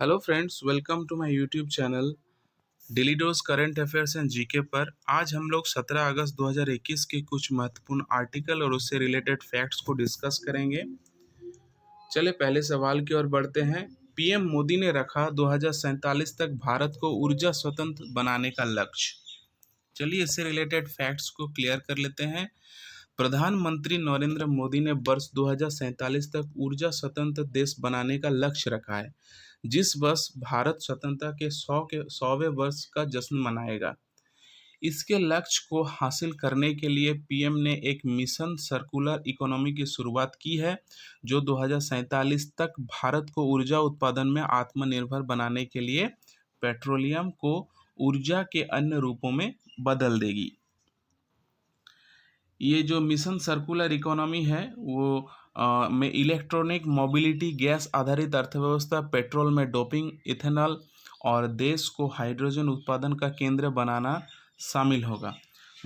Hello friends, welcome to my YouTube channel daily dose current affairs and GK पर। आज हम लोग 17 अगस्त 2021 के कुछ महत्वपूर्ण आर्टिकल और उससे रिलेटेड फैक्ट्स को डिस्कस करेंगे। चले पहले सवाल की ओर बढ़ते हैं। पीएम मोदी ने रखा 2047 तक भारत को ऊर्जा स्वतंत्र बनाने का लक्ष्य। चलिए इससे रिलेटेड फैक्ट्स को क्लियर कर लेते हैं। प्रधानमंत्री नरेंद्र मोदी ने वर्ष 2047 तक ऊर्जा स्वतंत्र देश बनाने का लक्ष्य रखा है, जिस वर्ष भारत स्वतंत्रता के 100वें वर्ष का जश्न मनाएगा। इसके लक्ष्य को हासिल करने के लिए पीएम ने एक मिशन सर्कुलर इकोनॉमी की शुरुआत की है, जो 2047 तक भारत को ऊर्जा उत्पादन में आत्मनिर्भर बनाने के लिए पेट्रोलियम को ऊर्जा के अन्य रूपों में बदल देगी। ये जो मिशन सर्कुलर इकोनॉमी है वो में इलेक्ट्रॉनिक मोबिलिटी, गैस आधारित अर्थव्यवस्था, पेट्रोल में डोपिंग, इथेनॉल और देश को हाइड्रोजन उत्पादन का केंद्र बनाना शामिल होगा।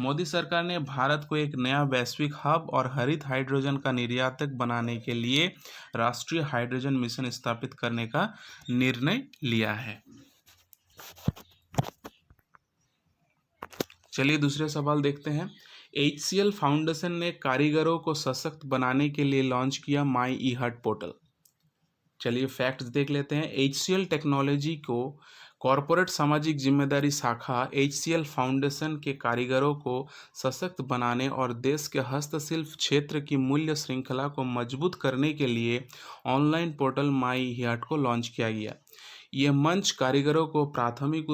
मोदी सरकार ने भारत को एक नया वैश्विक हब और हरित हाइड्रोजन का निर्यातक बनाने के लिए राष्ट्रीय हाइड्रोजन मिशन स्थापित करने का निर्णय लिया है। चलिए दूसरे सवाल देखते हैं। HCL फाउंडेशन ने कारीगरों को सशक्त बनाने के लिए लॉन्च किया माई ई हट पोर्टल। चलिए फैक्ट्स देख लेते हैं। HCL टेक्नोलॉजी को कॉरपोरेट सामाजिक जिम्मेदारी शाखा HCL फाउंडेशन के कारीगरों को सशक्त बनाने और देश के हस्तशिल्प क्षेत्र की मूल्य श्रृंखला को मजबूत करने के लिए ऑनलाइन पोर्टल माई ई हट को लॉन्च किया गया। यह मंच कारीगरों को प्राथमिक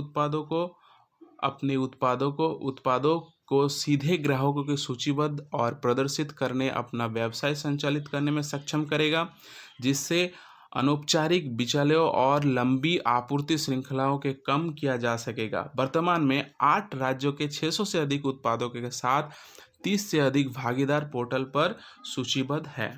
अपने उत्पादों को सीधे ग्राहकों के सूचीबद्ध और प्रदर्शित करने, अपना व्यवसाय संचालित करने में सक्षम करेगा, जिससे अनौपचारिक बिचौलियों और लंबी आपूर्ति श्रृंखलाओं के कम किया जा सकेगा। वर्तमान में 8 राज्यों के 600 से अधिक उत्पादों के साथ 30 से अधिक भागीदार पोर्टल पर सूचीबद्ध है।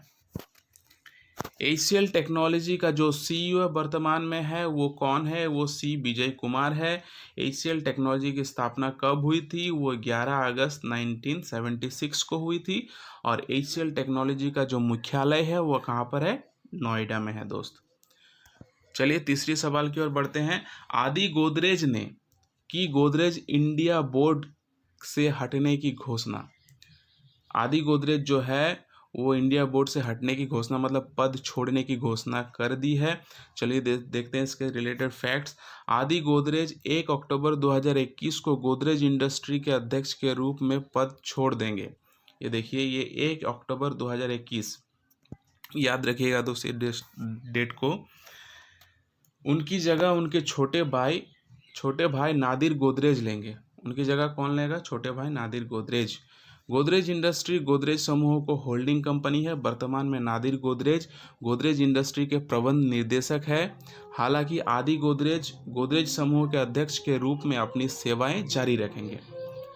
HCL टेक्नोलॉजी का जो CEO वर्तमान में है वो कौन है? वो C विजय कुमार है। HCL टेक्नोलॉजी की स्थापना कब हुई थी? वो 11 अगस्त 1976 को हुई थी। और HCL टेक्नोलॉजी का जो मुख्यालय है वो कहाँ पर है? नोएडा में है दोस्त। चलिए तीसरी सवाल की ओर बढ़ते हैं। आदि गोदरेज ने की गोदरेज इंडिया बोर्ड से हटने की घोषणा। आदि गोदरेज जो है वो इंडिया बोर्ड से हटने की घोषणा, मतलब पद छोड़ने की घोषणा कर दी है। चलिए देखते हैं इसके रिलेटेड फैक्ट्स। आदि गोदरेज 1 अक्टूबर 2021 को गोदरेज इंडस्ट्री के अध्यक्ष के रूप में पद छोड़ देंगे। ये देखिए, ये 1 अक्टूबर 2021, याद रखिएगा दोस्तों डेट को। उनकी जगह उनके छोटे भाई नादिर गोदरेज लेंगे। उनकी जगह कौन लेगा? छोटे भाई नादिर गोदरेज। गोदरेज इंडस्ट्री गोदरेज समूह को होल्डिंग कंपनी है। वर्तमान में नादिर गोदरेज इंडस्ट्री के प्रबंध निर्देशक है। हालांकि आदि गोदरेज समूह के अध्यक्ष के रूप में अपनी सेवाएं जारी रखेंगे,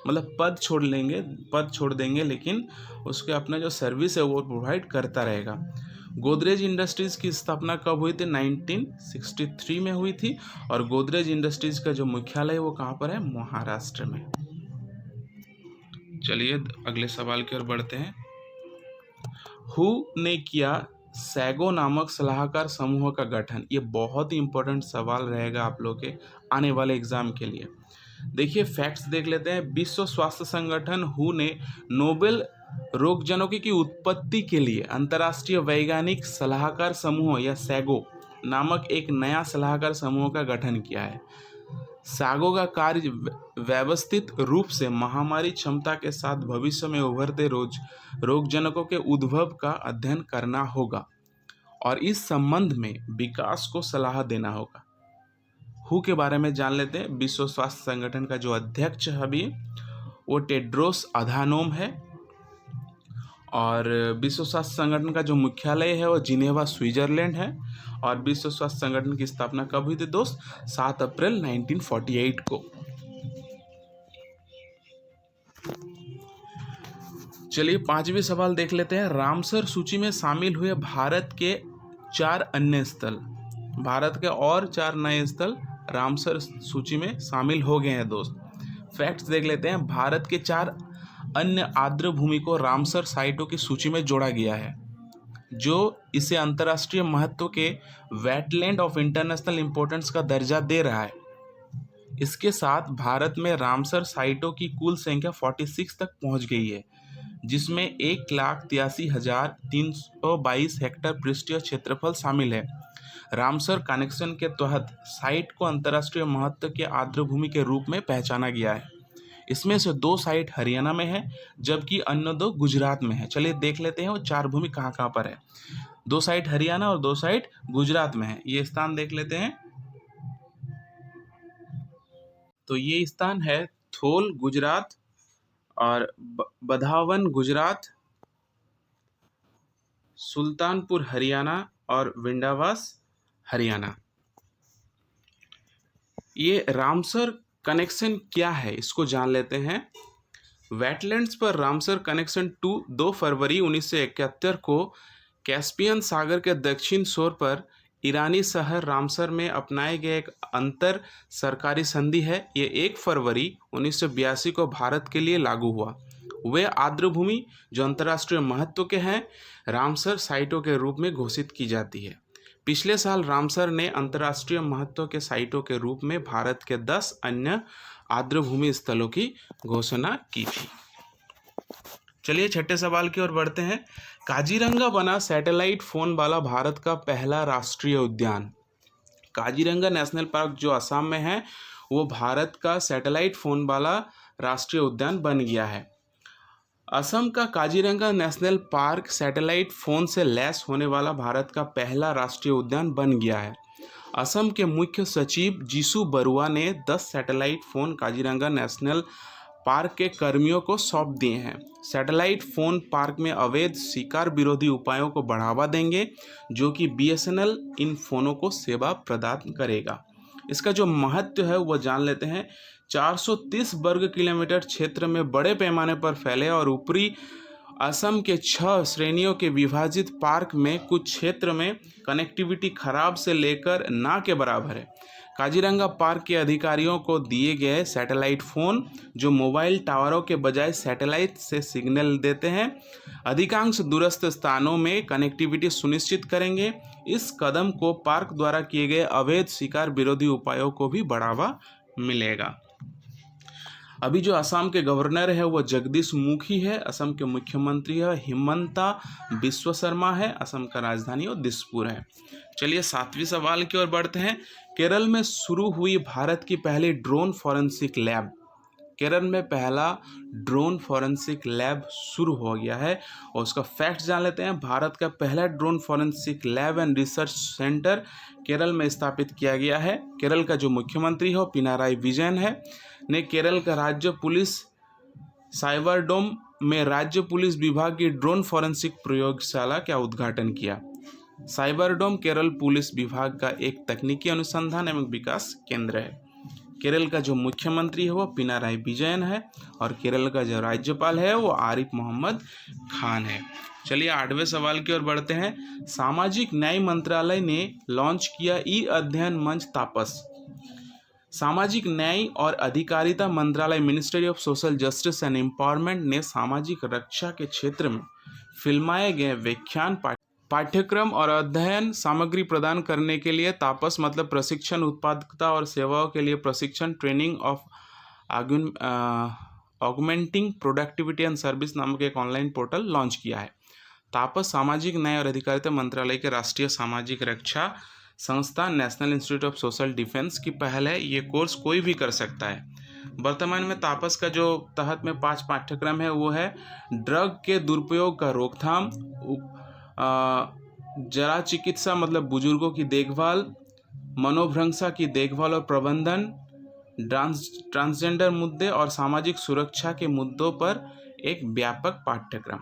मतलब पद छोड़ देंगे, लेकिन उसके अपना जो सर्विस है वो प्रोवाइड करता रहेगा। गोदरेज इंडस्ट्रीज की स्थापना कब हुई थी? 1963 में हुई थी। और गोदरेज इंडस्ट्रीज का जो मुख्यालय है वो कहाँ पर है? महाराष्ट्र में। चलिए अगले सवाल की ओर बढ़ते हैं। हु ने किया सैगो नामक सलाहकार समूह का गठन? ये बहुत ही इंपॉर्टेंट सवाल रहेगा आप लोग के आने वाले एग्जाम के लिए। देखिए फैक्ट्स देख लेते हैं। विश्व स्वास्थ्य संगठन हु ने नोबेल रोगजनकों की उत्पत्ति के लिए अंतर्राष्ट्रीय वैज्ञानिक सलाहकार समूह या सैगो नामक एक नया सलाहकार समूह का गठन किया है। सैगो का कार्य व्यवस्थित रूप से महामारी क्षमता के साथ भविष्य में उभरते रोगजनकों के उद्भव का अध्ययन करना होगा और इस संबंध में विकास को सलाह देना होगा। हु के बारे में जान लेते हैं। विश्व स्वास्थ्य संगठन का जो अध्यक्ष है अभी वो टेड्रोस अधानोम है। और विश्व स्वास्थ्य संगठन का जो मुख्यालय है वो जिनेवा, स्विट्जरलैंड है। और विश्व स्वास्थ्य संगठन की स्थापना कब हुई थी दोस्त? 7 अप्रैल 1948 को। चलिए 5वीं सवाल देख लेते हैं। रामसर सूची में शामिल हुए भारत के 4 अन्य स्थल। भारत के और 4 नए स्थल रामसर सूची में शामिल हो गए हैं दोस्त। फैक्ट्स देख लेते हैं। भारत के 4 अन्य आर्द्र भूमि को रामसर साइटों की सूची में जोड़ा गया है। जो इसे अंतर्राष्ट्रीय महत्व के वेटलैंड ऑफ इंटरनेशनल इंपॉर्टेंस का दर्जा दे रहा है। इसके साथ भारत में रामसर साइटों की कुल संख्या 46 तक पहुंच गई है, जिसमें 1,83,322 हेक्टेयर पृष्ठीय क्षेत्रफल शामिल है। रामसर कनेक्शन के तहत साइट को अंतर्राष्ट्रीय महत्व के आर्द्रभूमि के रूप में पहचाना गया है। इसमें से 2 साइट हरियाणा में है, जबकि अन्य 2 गुजरात में है। चलिए देख लेते हैं वो 4 भूमि कहाँ कहाँ पर है। 2 साइट हरियाणा और 2 साइट गुजरात में है। ये स्थान देख लेते हैं। तो ये स्थान है थोल गुजरात और बधावन गुजरात, सुल्तानपुर हरियाणा और विंडावास हरियाणा। ये रामसर कनेक्शन क्या है, इसको जान लेते हैं। वेटलैंड्स पर रामसर कनेक्शन 2 फरवरी 1971 को कैस्पियन सागर के दक्षिण छोर पर ईरानी शहर रामसर में अपनाए गए एक अंतर सरकारी संधि है। ये 1 फरवरी 1982 को भारत के लिए लागू हुआ। वे आर्द्रभूमि जो अंतर्राष्ट्रीय महत्व के हैं रामसर साइटों के रूप में घोषित की जाती है। पिछले साल रामसर ने अंतर्राष्ट्रीय महत्व के साइटों के रूप में भारत के 10 अन्य आर्द्रभूमि स्थलों की घोषणा की थी। चलिए छठे सवाल की ओर बढ़ते हैं। काजीरंगा बना सैटेलाइट फोन वाला भारत का पहला राष्ट्रीय उद्यान। काजीरंगा नेशनल पार्क जो असम में है वो भारत का सैटेलाइट फोन वाला राष्ट्रीय उद्यान बन गया है। असम का Kaziranga national park satellite phone से लैस होने वाला भारत का पहला राष्ट्रीय उद्यान बन गया है। असम के मुख्य सचिव जीसू बरुआ ने 10 satellite phone Kaziranga national park के कर्मियों को सौंप दिए हैं। सैटेलाइट फोन पार्क में अवैध शिकार विरोधी उपायों को बढ़ावा देंगे, जो कि BSNL इन फोनों को सेवा प्रदान करेगा। इसका जो महत्व है वो जान लेते हैं। 430 वर्ग किलोमीटर क्षेत्र में बड़े पैमाने पर फैले और ऊपरी असम के 6 श्रेणियों के विभाजित पार्क में कुछ क्षेत्र में कनेक्टिविटी खराब से लेकर ना के बराबर है। काजीरंगा पार्क के अधिकारियों को दिए गए सैटेलाइट फ़ोन जो मोबाइल टावरों के बजाय सैटेलाइट से सिग्नल देते हैं, अधिकांश दूरस्थ स्थानों में कनेक्टिविटी सुनिश्चित करेंगे। इस कदम को पार्क द्वारा किए गए अवैध शिकार विरोधी उपायों को भी बढ़ावा मिलेगा। अभी जो असम के गवर्नर है वो जगदीश मुखी है। असम के मुख्यमंत्री है हिमंता बिस्वा शर्मा है। असम का राजधानी और दिसपुर है। चलिए 7वें सवाल की ओर बढ़ते हैं। केरल में शुरू हुई भारत की पहली ड्रोन फॉरेंसिक लैब। केरल में पहला ड्रोन फॉरेंसिक लैब शुरू हो गया है और उसका फैक्ट जान लेते हैं। भारत का पहला drone forensic lab and research centre Kerala में स्थापित किया गया है। केरल का जो मुख्यमंत्री है पिनाराई विजयन है ने केरल का राज्य पुलिस साइबरडोम में राज्य पुलिस विभाग की ड्रोन फॉरेंसिक प्रयोगशाला का उद्घाटन किया। साइबरडोम केरल पुलिस विभाग का एक तकनीकी अनुसंधान एवं विकास केंद्र है। केरल का जो मुख्यमंत्री है वो पिनाराई विजयन है और केरल का जो राज्यपाल है वो आरिफ मोहम्मद खान है। चलिए 8वें सवाल की ओर बढ़ते हैं। सामाजिक न्याय मंत्रालय ने लॉन्च किया ई-अध्ययन मंच तापस। सामाजिक न्याय और अधिकारिता मंत्रालय ministry of social justice and empowerment ने सामाजिक रक्षा के क्षेत्र में फिल्माए गए व्याख्यान पाठ्यक्रम और अध्ययन सामग्री प्रदान करने के लिए तापस मतलब प्रशिक्षण उत्पादकता और सेवाओं के लिए प्रशिक्षण training of augmenting productivity and service नामक एक ऑनलाइन पोर्टल लॉन्च किया है। तापस सामाजिक न्याय और अधिकारिता मंत्रालय के राष्ट्रीय सामाजिक रक्षा संस्था national institute of social defence की पहल है। ये कोर्स कोई भी कर सकता है। वर्तमान में तापस का जो तहत में 5 पाठ्यक्रम है वो है ड्रग के दुरुपयोग का रोकथाम, जरा चिकित्सा मतलब बुजुर्गों की देखभाल, मनोभ्रंशा की देखभाल और प्रबंधन, ट्रांसजेंडर मुद्दे और सामाजिक सुरक्षा के मुद्दों पर एक व्यापक पाठ्यक्रम।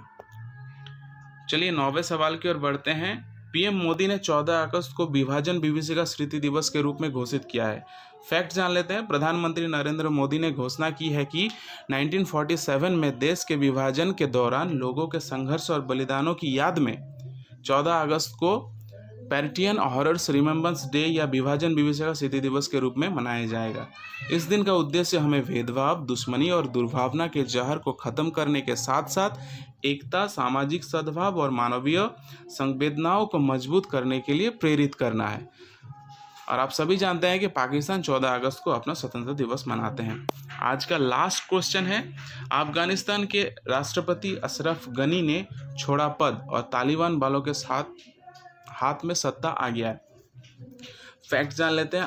चलिए 9वें सवाल की ओर बढ़ते हैं। पीएम मोदी ने 14 अगस्त को विभाजन विभीषिका स्मृति दिवस के रूप में घोषित किया है। फैक्ट जान लेते हैं। प्रधानमंत्री नरेंद्र मोदी ने घोषणा की है कि 1947 में देश के विभाजन के दौरान लोगों के संघर्ष और बलिदानों की याद में 14 अगस्त को पैर्टियन हॉरर्स रिमेम्बरेंस डे या विभाजन विभीषिका स्मृति दिवस के रूप में मनाया जाएगा। इस दिन का उद्देश्य हमें भेदभाव, दुश्मनी और दुर्भावना के जहर को खत्म करने के साथ साथ एकता, सामाजिक सद्भाव और मानवीय संवेदनाओं को मजबूत करने के लिए प्रेरित करना है। और आप सभी जानते हैं कि पाकिस्तान 14 अगस्त को अपना स्वतंत्रता दिवस मनाते हैं। आज का लास्ट क्वेश्चन है, अफगानिस्तान के राष्ट्रपति अशरफ गनी ने छोड़ा पद और तालिबान वालों के साथ हाथ में सत्ता आ गया है। फैक्ट जान लेते हैं।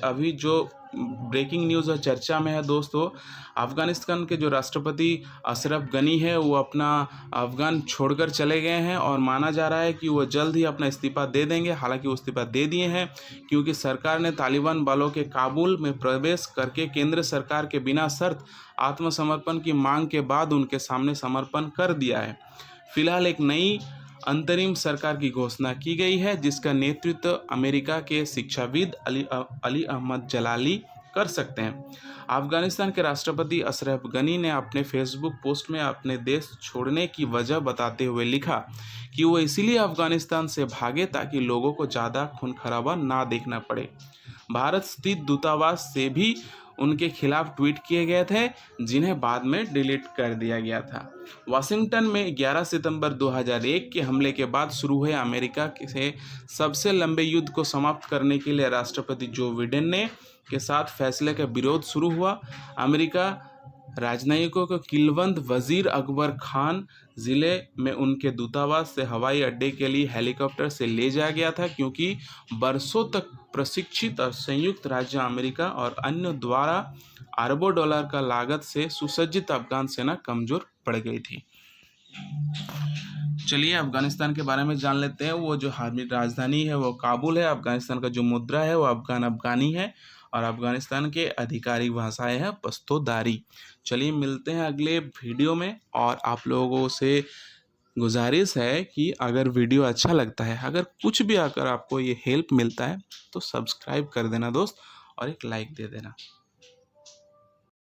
अभी जो ब्रेकिंग न्यूज़ और चर्चा में है दोस्तों, अफ़गानिस्तान के जो राष्ट्रपति अशरफ गनी है वो अपना अफ़गान छोड़कर चले गए हैं और माना जा रहा है कि वो जल्द ही अपना इस्तीफ़ा दे देंगे। हालांकि वो इस्तीफ़ा दे दिए हैं क्योंकि सरकार ने तालिबान वालों के काबुल में प्रवेश करके केंद्र सरकार के बिना शर्त आत्मसमर्पण की मांग के बाद उनके सामने समर्पण कर दिया है। फिलहाल एक नई अंतरिम सरकार की घोषणा की गई है जिसका नेतृत्व अमेरिका के शिक्षाविद अली अहमद जलाली कर सकते हैं। अफगानिस्तान के राष्ट्रपति अशरफ गनी ने अपने फेसबुक पोस्ट में अपने देश छोड़ने की वजह बताते हुए लिखा कि वो इसीलिए अफगानिस्तान से भागे ताकि लोगों को ज़्यादा खून खराबा ना देखना पड़े। भारत स्थित दूतावास से भी उनके खिलाफ ट्वीट किए गए थे जिन्हें बाद में डिलीट कर दिया गया था। वाशिंगटन में 11 सितंबर 2001 के हमले के बाद शुरू हुए अमेरिका से सबसे लंबे युद्ध को समाप्त करने के लिए राष्ट्रपति जो बिडेन ने के साथ फैसले का विरोध शुरू हुआ। अमेरिका राजनयिकों को किलवंत वजीर अकबर खान ज़िले में उनके दूतावास से हवाई अड्डे के लिए हेलीकॉप्टर से ले जाया गया था क्योंकि बरसों तक प्रशिक्षित और संयुक्त राज्य अमेरिका और अन्य द्वारा अरबों डॉलर का लागत से सुसज्जित अफगान सेना कमज़ोर पड़ गई थी। चलिए अफगानिस्तान के बारे में जान लेते हैं। वो जो राजधानी है वो काबुल है। अफगानिस्तान का जो मुद्रा है वो अफगानी है और अफगानिस्तान के आधिकारिक भाषाएं हैं पश्तो-दारी। चलिए मिलते हैं अगले वीडियो में। और आप लोगों से गुजारिश है कि अगर वीडियो अच्छा लगता है, अगर कुछ भी अगर आपको ये हेल्प मिलता है तो सब्सक्राइब कर देना दोस्त और एक लाइक दे देना।